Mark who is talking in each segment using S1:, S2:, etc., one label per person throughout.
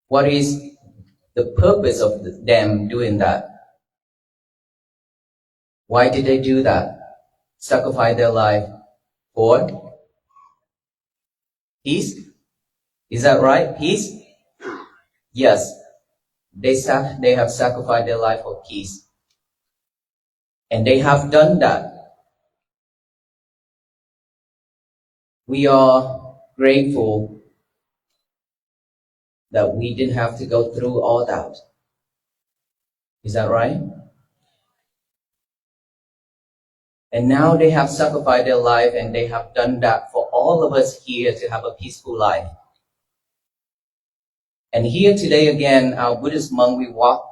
S1: What is the purpose of them doing that? Why did they do that? Sacrifice their life for peace? Is that right? Peace? Yes. They have sacrificed their life for peace. And they have done that. We are grateful that we didn't have to go through all that. Is that right? And now they have sacrificed their life and they have done that for all of us here to have a peaceful life. And here today again, our Buddhist monk, we walk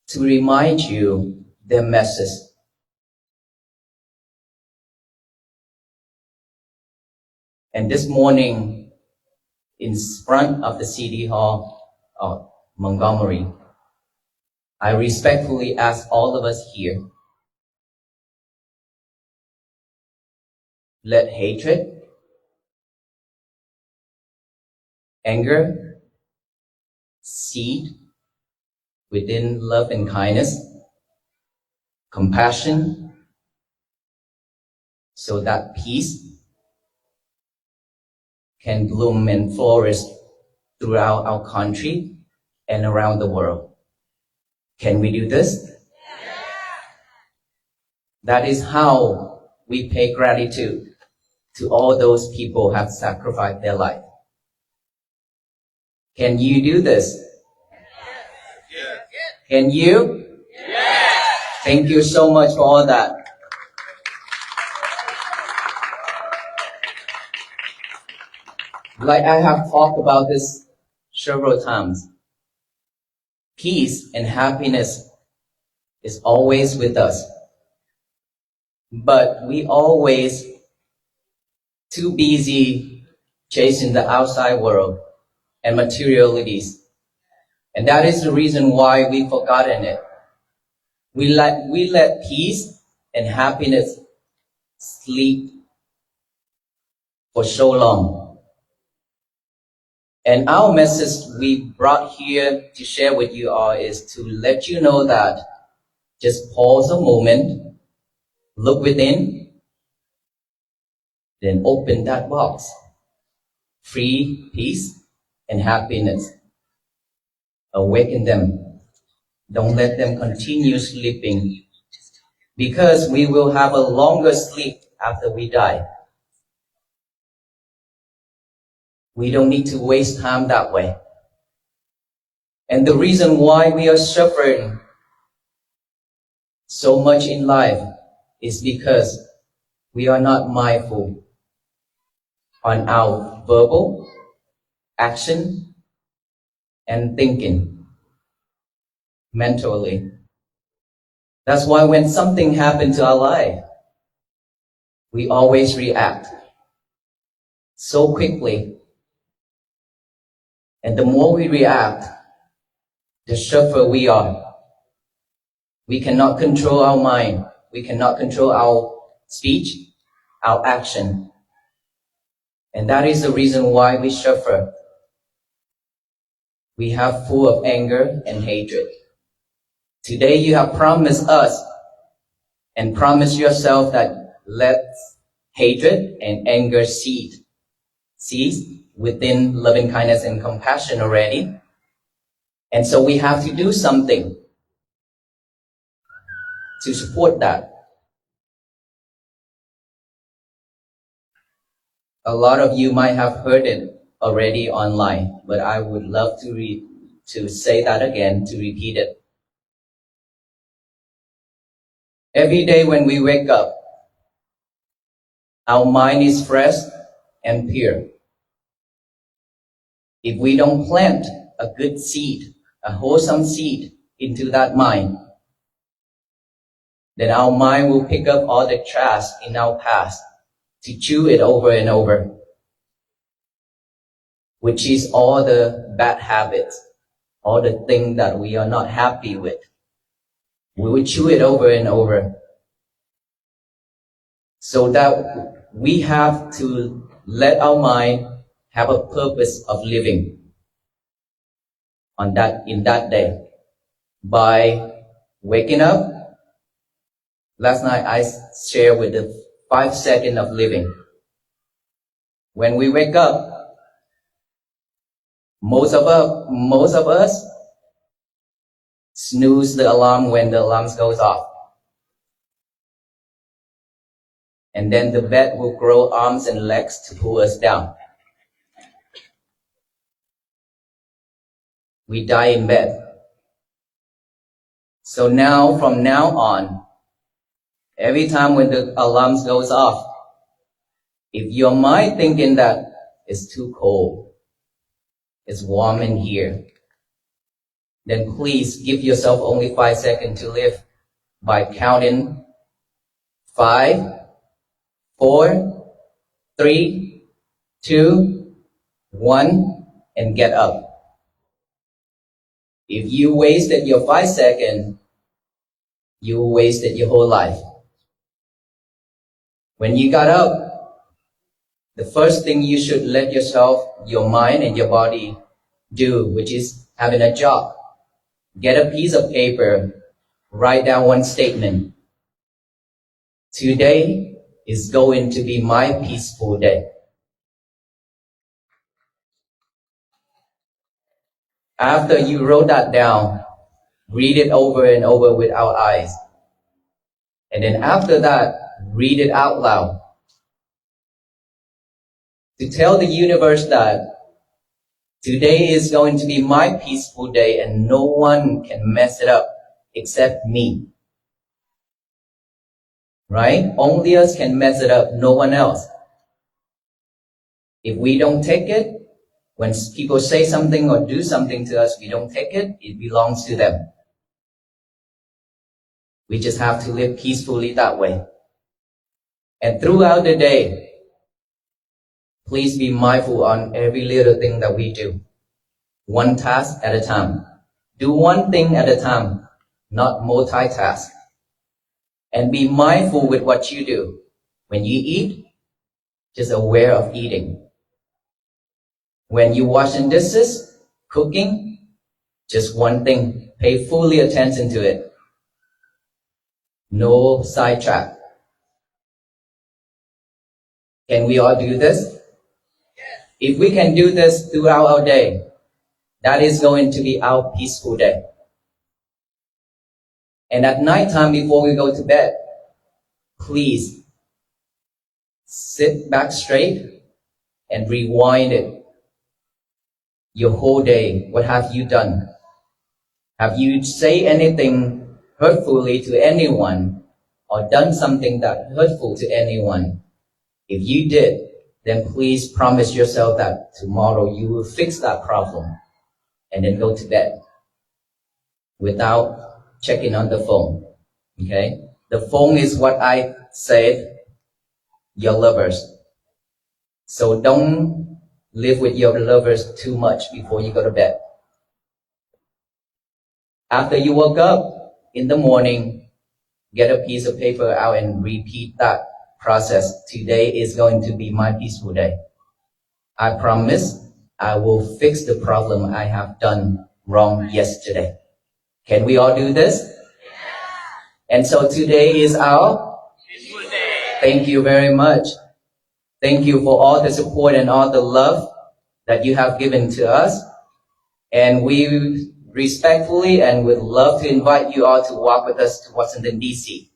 S1: to remind you their message. And this morning, in front of the City Hall of Montgomery, I respectfully ask all of us here, let hatred, anger, seed within love and kindness, compassion, so that peace can bloom and flourish throughout our country and around the world. Can we do this? That is how we pay gratitude to all those people who have sacrificed their life. Can you do this? Can you? Thank you so much for all that. Like I have talked about this several times, peace and happiness is always with us. But we always too busy chasing the outside world and materialities. And that is the reason why we've forgotten it. We let peace and happiness sleep for so long. And our message we brought here to share with you all is to let you know that just pause a moment, look within, then open that box. Free peace and happiness. Awaken them. Don't let them continue sleeping, because we will have a longer sleep after we die. We don't need to waste time that way. And the reason why we are suffering so much in life is because we are not mindful on our verbal, action, and thinking mentally. That's why when something happens to our life, we always react so quickly. And the more we react, the suffer we are. We cannot control our mind. We cannot control our speech, our action. And that is the reason why we suffer. We have full of anger and hatred. Today you have promised us and promised yourself that let hatred and anger cease within loving kindness and compassion already. And so we have to do something to support that. A lot of you might have heard it already online, but I would love to say that again, to repeat it. Every day when we wake up, our mind is fresh and pure. If we don't plant a good seed, a wholesome seed into that mind, then our mind will pick up all the trash in our past to chew it over and over, which is all the bad habits, all the things that we are not happy with. We will chew it over and over. So that we have to let our mind have a purpose of living. in that day by waking up. Last night I shared with the 5 seconds of living. When we wake up, most of us snooze the alarm when the alarm goes off. And then the bed will grow arms and legs to pull us down. We die in bed. So now, from now on, every time when the alarm goes off, if your mind thinking that it's too cold, it's warm in here, then please give yourself only 5 seconds to live by counting 5, 4, 3, 2, 1, and get up. If you wasted your 5 seconds, you wasted your whole life. When you got up, the first thing you should let yourself, your mind and your body do, which is having a job. Get a piece of paper, write down one statement. Today is going to be my peaceful day. After you wrote that down, read it over and over with our eyes. And then after that, read it out loud. To tell the universe that today is going to be my peaceful day and no one can mess it up except me. Right? Only us can mess it up, no one else. If we don't take it, when people say something or do something to us, we don't take it, it belongs to them. We just have to live peacefully that way. And throughout the day, please be mindful on every little thing that we do. One task at a time. Do one thing at a time, not multitask. And be mindful with what you do. When you eat, just aware of eating. When you washing dishes, cooking, just one thing. Pay fully attention to it. No sidetrack. Can we all do this? If we can do this throughout our day, that is going to be our peaceful day. And at nighttime before we go to bed, please sit back straight and rewind it. Your whole day, what have you done? Have you said anything hurtfully to anyone or done something that hurtful to anyone? If you did, then please promise yourself that tomorrow you will fix that problem and then go to bed without checking on the phone. Okay? The phone is what I said, your lovers. So don't live with your lovers too much before you go to bed. After you woke up in the morning, get a piece of paper out and repeat that process. Today is going to be my peaceful day. I promise I will fix the problem I have done wrong yesterday. Can we all do this? And so today is our peaceful day. Thank you very much. Thank you for all the support and all the love that you have given to us. And we respectfully and would love to invite you all to walk with us to Washington, D.C.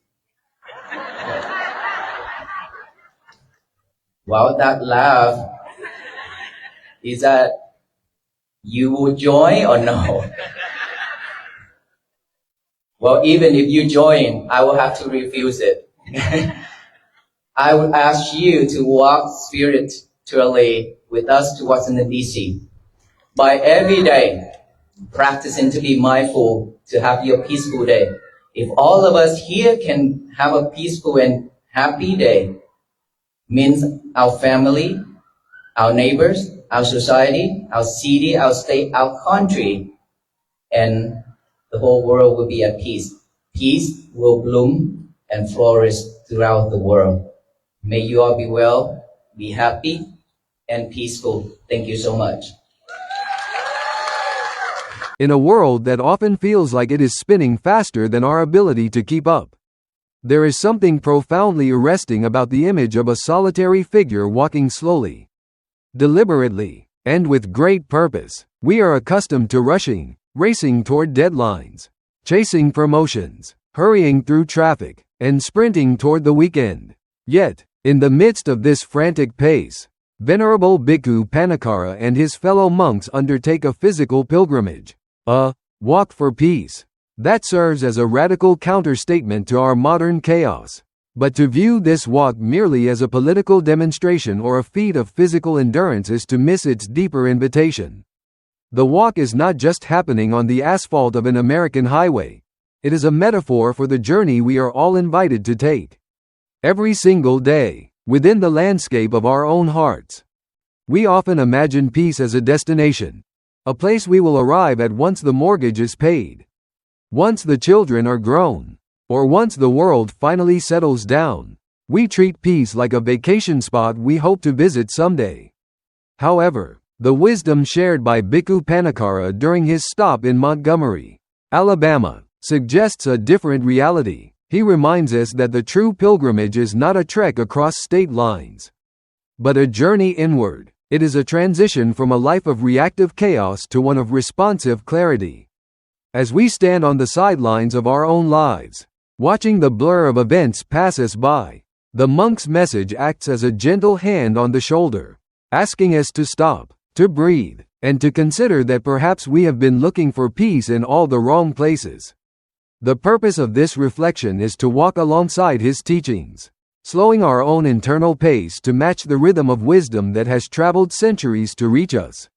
S1: Wow, that laugh, is that you will join or no? Well, even if you join, I will have to refuse it. I would ask you to walk spiritually with us to Washington, D.C. by every day practicing to be mindful, to have your peaceful day. If all of us here can have a peaceful and happy day, means our family, our neighbors, our society, our city, our state, our country, and the whole world will be at peace. Peace will bloom and flourish throughout the world. May you all be well, be happy, and peaceful. Thank you so much.
S2: In a world that often feels like it is spinning faster than our ability to keep up, there is something profoundly arresting about the image of a solitary figure walking slowly, deliberately, and with great purpose. We are accustomed to rushing, racing toward deadlines, chasing promotions, hurrying through traffic, and sprinting toward the weekend. Yet, in the midst of this frantic pace, Venerable Bhikkhu Panikkara and his fellow monks undertake a physical pilgrimage, a walk for peace, that serves as a radical counter-statement to our modern chaos. But to view this walk merely as a political demonstration or a feat of physical endurance is to miss its deeper invitation. The walk is not just happening on the asphalt of an American highway. It is a metaphor for the journey we are all invited to take. Every single day, within the landscape of our own hearts. We often imagine peace as a destination, a place we will arrive at once the mortgage is paid, once the children are grown, or once the world finally settles down. We treat peace like a vacation spot we hope to visit someday. However, the wisdom shared by Bhikkhu Panikkara during his stop in Montgomery, Alabama, suggests a different reality. He reminds us that the true pilgrimage is not a trek across state lines, but a journey inward. It is a transition from a life of reactive chaos to one of responsive clarity. As we stand on the sidelines of our own lives, watching the blur of events pass us by, the monk's message acts as a gentle hand on the shoulder, asking us to stop, to breathe, and to consider that perhaps we have been looking for peace in all the wrong places. The purpose of this reflection is to walk alongside his teachings, slowing our own internal pace to match the rhythm of wisdom that has traveled centuries to reach us.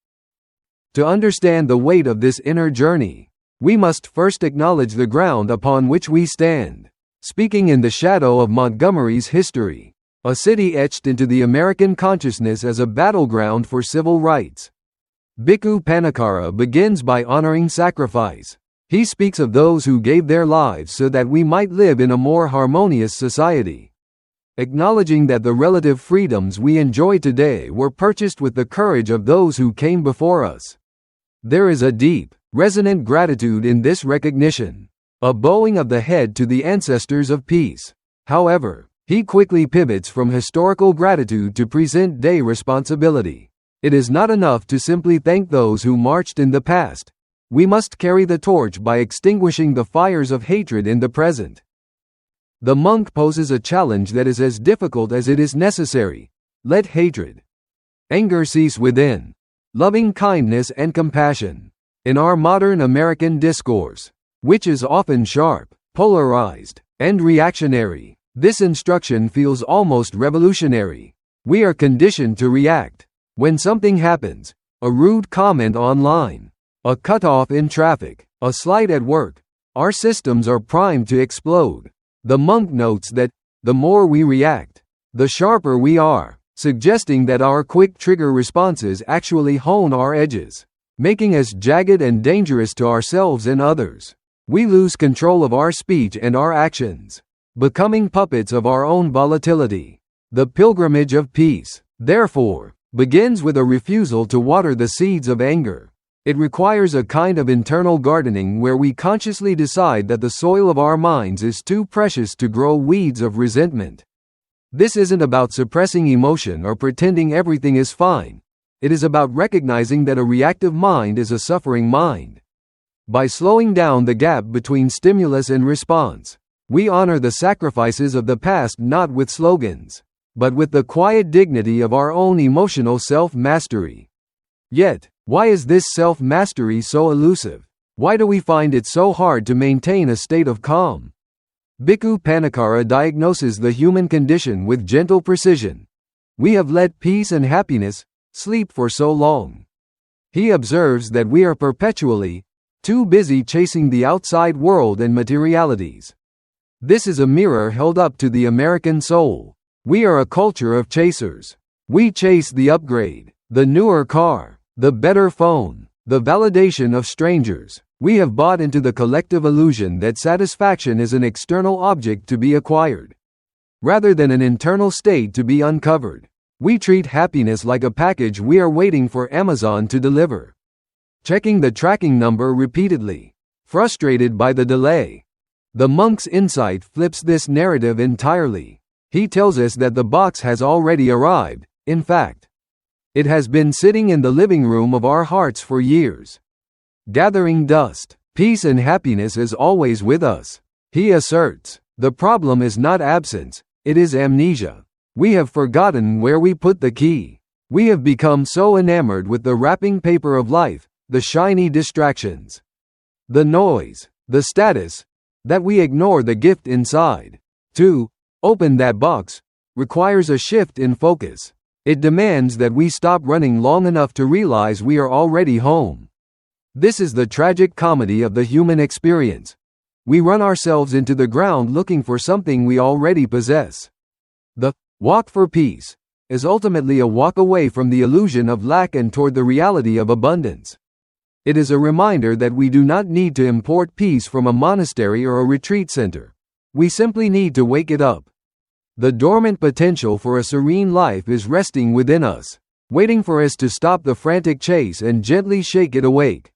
S2: To understand the weight of this inner journey, we must first acknowledge the ground upon which we stand. Speaking in the shadow of Montgomery's history, a city etched into the American consciousness as a battleground for civil rights, Bhikkhu Panikkara begins by honoring sacrifice. He speaks of those who gave their lives so that we might live in a more harmonious society, acknowledging that the relative freedoms we enjoy today were purchased with the courage of those who came before us. There is a deep, resonant gratitude in this recognition, a bowing of the head to the ancestors of peace. However, he quickly pivots from historical gratitude to present-day responsibility. It is not enough to simply thank those who marched in the past. We must carry the torch by extinguishing the fires of hatred in the present. The monk poses a challenge that is as difficult as it is necessary. Let hatred, anger cease within. Loving kindness and compassion. In our modern American discourse, which is often sharp, polarized, and reactionary, this instruction feels almost revolutionary. We are conditioned to react. When something happens, a rude comment online, a cutoff in traffic, a slight at work, our systems are primed to explode. The monk notes that, the more we react, the sharper we are, suggesting that our quick trigger responses actually hone our edges, making us jagged and dangerous to ourselves and others. We lose control of our speech and our actions, becoming puppets of our own volatility. The pilgrimage of peace, therefore, begins with a refusal to water the seeds of anger. It requires a kind of internal gardening where we consciously decide that the soil of our minds is too precious to grow weeds of resentment. This isn't about suppressing emotion or pretending everything is fine. It is about recognizing that a reactive mind is a suffering mind. By slowing down the gap between stimulus and response, we honor the sacrifices of the past not with slogans, but with the quiet dignity of our own emotional self-mastery. Yet, why is this self-mastery so elusive? Why do we find it so hard to maintain a state of calm? Bhikkhu Panikkara diagnoses the human condition with gentle precision. We have let peace and happiness sleep for so long. He observes that we are perpetually too busy chasing the outside world and materialities. This is a mirror held up to the American soul. We are a culture of chasers. We chase the upgrade, the newer car, the better phone, the validation of strangers. We have bought into the collective illusion that satisfaction is an external object to be acquired, rather than an internal state to be uncovered. We treat happiness like a package we are waiting for Amazon to deliver. checking the tracking number repeatedly, frustrated by the delay. The monk's insight flips this narrative entirely. He tells us that the box has already arrived. In fact, it has been sitting in the living room of our hearts for years, gathering dust. Peace and happiness is always with us, he asserts. The problem is not absence, it is amnesia. We have forgotten where we put the key. We have become so enamored with the wrapping paper of life, the shiny distractions, the noise, the status, that we ignore the gift inside. To open that box requires a shift in focus. It demands that we stop running long enough to realize we are already home. This is the tragic comedy of the human experience. We run ourselves into the ground looking for something we already possess. The walk for peace is ultimately a walk away from the illusion of lack and toward the reality of abundance. It is a reminder that we do not need to import peace from a monastery or a retreat center. We simply need to wake it up. The dormant potential for a serene life is resting within us, waiting for us to stop the frantic chase and gently shake it awake.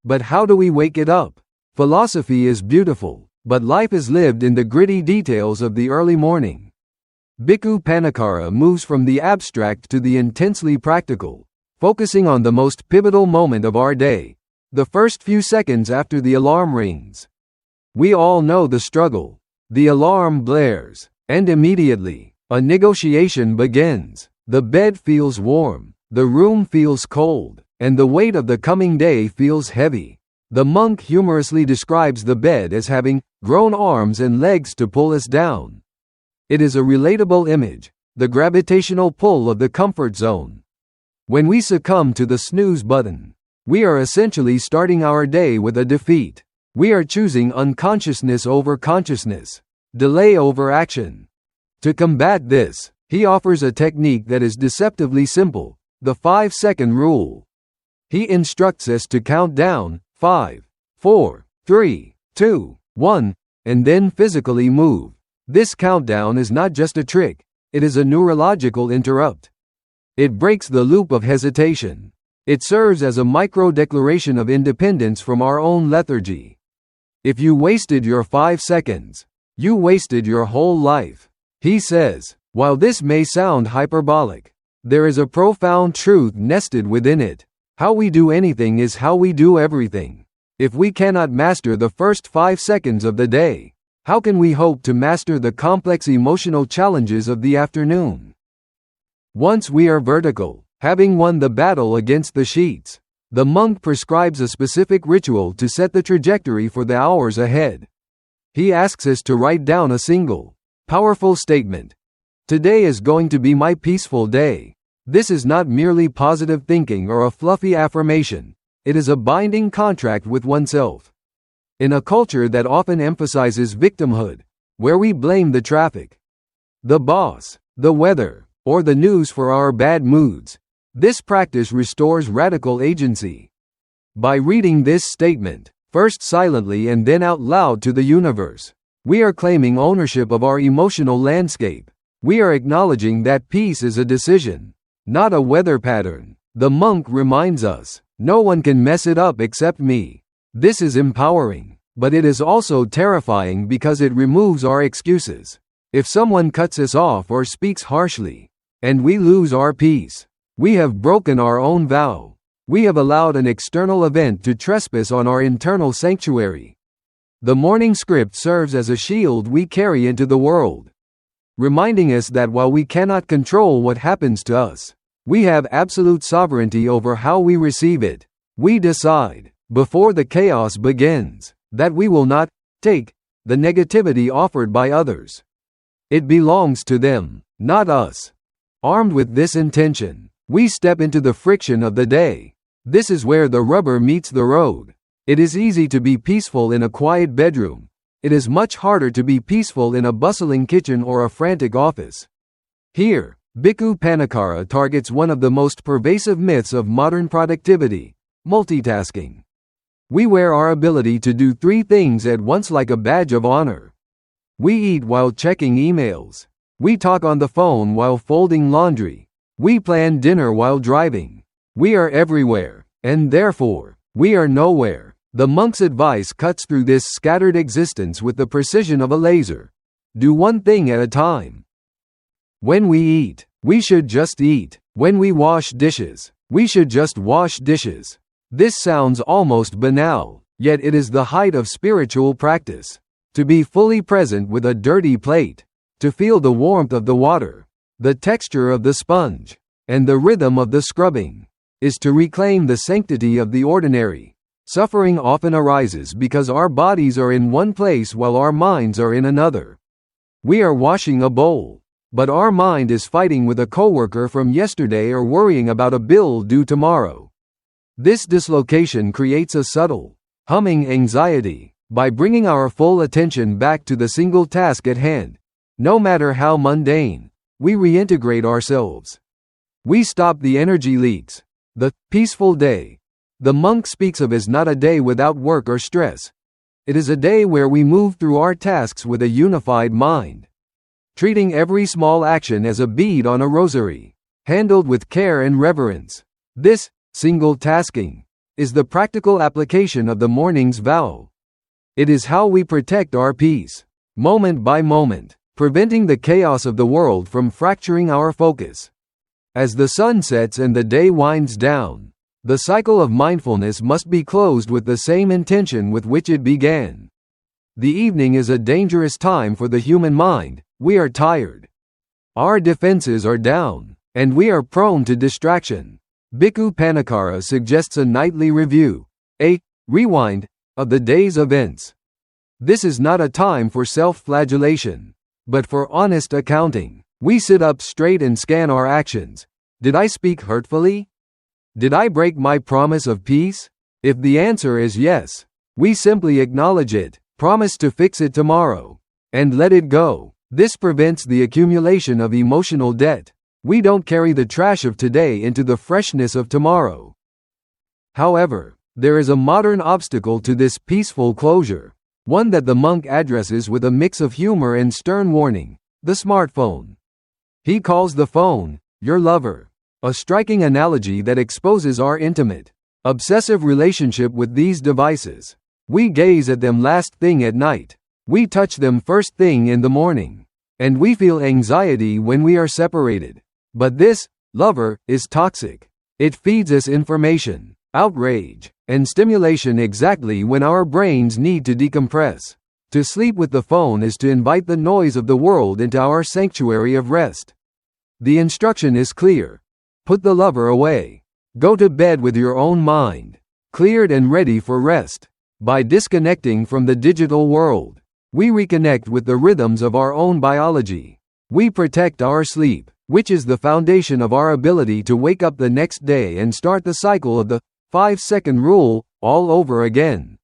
S2: But how do we wake it up? Philosophy is beautiful, but life is lived in the gritty details of the early morning. Bhikkhu Panikkara moves from the abstract to the intensely practical, focusing on the most pivotal moment of our day, the first few seconds after the alarm rings. We all know the struggle. The alarm blares, and immediately, a negotiation begins. The bed feels warm, the room feels cold, and the weight of the coming day feels heavy. The monk humorously describes the bed as having grown arms and legs to pull us down. It is a relatable image, the gravitational pull of the comfort zone. When we succumb to the snooze button, we are essentially starting our day with a defeat. We are choosing unconsciousness over consciousness, delay over action. To combat this, he offers a technique that is deceptively simple, the 5-second rule. He instructs us to count down, 5, 4, 3, 2, 1, and then physically move. This countdown is not just a trick, it is a neurological interrupt. It breaks the loop of hesitation. It serves as a micro-declaration of independence from our own lethargy. If you wasted your 5 seconds, you wasted your whole life, he says. While this may sound hyperbolic, there is a profound truth nested within it. How we do anything is how we do everything. If we cannot master the first 5 seconds of the day, how can we hope to master the complex emotional challenges of the afternoon? Once we are vertical, having won the battle against the sheets, the monk prescribes a specific ritual to set the trajectory for the hours ahead. He asks us to write down a single, powerful statement. Today is going to be my peaceful day. This is not merely positive thinking or a fluffy affirmation. It is a binding contract with oneself. In a culture that often emphasizes victimhood, where we blame the traffic, the boss, the weather, or the news for our bad moods, this practice restores radical agency. By reading this statement, first silently and then out loud to the universe, we are claiming ownership of our emotional landscape. We are acknowledging that peace is a decision, not a weather pattern. The monk reminds us, no one can mess it up except me. This is empowering, but it is also terrifying because it removes our excuses. If someone cuts us off or speaks harshly, and we lose our peace, we have broken our own vow. We have allowed an external event to trespass on our internal sanctuary. The morning script serves as a shield we carry into the world, reminding us that while we cannot control what happens to us, we have absolute sovereignty over how we receive it. We decide, before the chaos begins, that we will not take the negativity offered by others. It belongs to them, not us. Armed with this intention, we step into the friction of the day. This is where the rubber meets the road. It is easy to be peaceful in a quiet bedroom. It is much harder to be peaceful in a bustling kitchen or a frantic office. Here, Bhikkhu Panikkara targets one of the most pervasive myths of modern productivity: multitasking. We wear our ability to do 3 things at once like a badge of honor. We eat while checking emails. We talk on the phone while folding laundry. We plan dinner while driving. We are everywhere, And therefore, we are nowhere. The monk's advice cuts through this scattered existence with the precision of a laser. Do one thing at a time. When we eat, we should just eat. When we wash dishes, we should just wash dishes. This sounds almost banal, yet it is the height of spiritual practice. To be fully present with a dirty plate, to feel the warmth of the water, the texture of the sponge, and the rhythm of the scrubbing, is to reclaim the sanctity of the ordinary. Suffering often arises because our bodies are in one place while our minds are in another. We are washing a bowl, but our mind is fighting with a coworker from yesterday or worrying about a bill due tomorrow. This dislocation creates a subtle, humming anxiety. By bringing our full attention back to the single task at hand, no matter how mundane, we reintegrate ourselves. We stop the energy leaks. The peaceful day the monk speaks of is not a day without work or stress. It is a day where we move through our tasks with a unified mind, treating every small action as a bead on a rosary, handled with care and reverence. This single tasking is the practical application of the morning's vow. It is how we protect our peace, moment by moment, preventing the chaos of the world from fracturing our focus. As the sun sets and the day winds down, the cycle of mindfulness must be closed with the same intention with which it began. The evening is a dangerous time for the human mind. We are tired. Our defenses are down, and we are prone to distraction. Bhikkhu Panikkara suggests a nightly review, a rewind, of the day's events. This is not a time for self-flagellation, but for honest accounting. We sit up straight and scan our actions. Did I speak hurtfully? Did I break my promise of peace? If the answer is yes, we simply acknowledge it, promise to fix it tomorrow, and let it go. This prevents the accumulation of emotional debt. We don't carry the trash of today into the freshness of tomorrow. However, there is a modern obstacle to this peaceful closure, one that the monk addresses with a mix of humor and stern warning: the smartphone. He calls the phone your lover, a striking analogy that exposes our intimate, obsessive relationship with these devices. We gaze at them last thing at night, we touch them first thing in the morning, and we feel anxiety when we are separated. But this lover is toxic. It feeds us information, outrage, and stimulation exactly when our brains need to decompress. To sleep with the phone is to invite the noise of the world into our sanctuary of rest. The instruction is clear. Put the lover away. Go to bed with your own mind, cleared and ready for rest. By disconnecting from the digital world, we reconnect with the rhythms of our own biology. We protect our sleep, which is the foundation of our ability to wake up the next day and start the cycle of the 5-second rule all over again.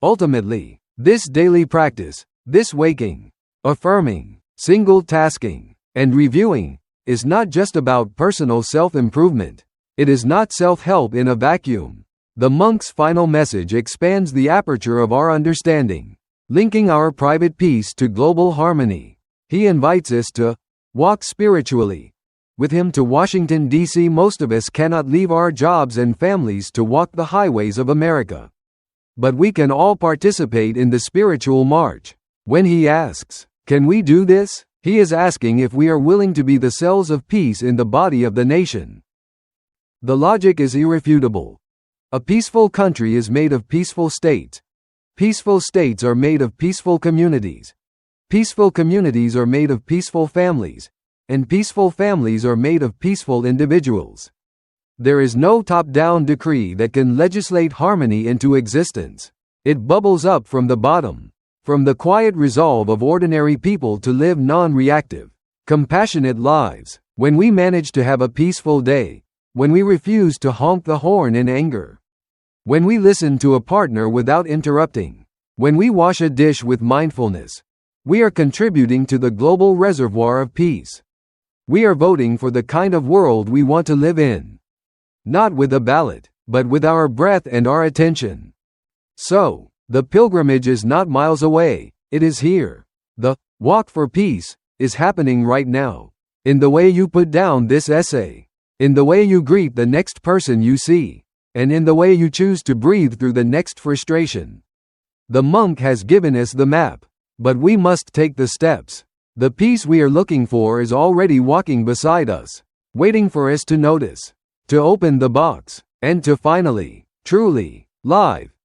S2: Ultimately, this daily practice, this waking, affirming, single tasking, and reviewing, is not just about personal self-improvement. It is not self-help in a vacuum. The monk's final message expands the aperture of our understanding, linking our private peace to global harmony. He invites us to walk spiritually with him to Washington, D.C. Most of us cannot leave our jobs and families to walk the highways of America. But we can all participate in the spiritual march. When he asks, can we do this? He is asking if we are willing to be the cells of peace in the body of the nation. The logic is irrefutable. A peaceful country is made of peaceful states. Peaceful states are made of peaceful communities. Peaceful communities are made of peaceful families. And peaceful families are made of peaceful individuals. There is no top-down decree that can legislate harmony into existence. It bubbles up from the bottom, from the quiet resolve of ordinary people to live non-reactive, compassionate lives. When we manage to have a peaceful day, when we refuse to honk the horn in anger, when we listen to a partner without interrupting, when we wash a dish with mindfulness, we are contributing to the global reservoir of peace. We are voting for the kind of world we want to live in. Not with a ballot, but with our breath and our attention. So, the pilgrimage is not miles away, it is here. The walk for peace is happening right now. In the way you put down this essay. In the way you greet the next person you see. and in the way you choose to breathe through the next frustration. The monk has given us the map, but we must take the steps. The peace we are looking for is already walking beside us, waiting for us to notice, to open the box, and to finally, truly, live.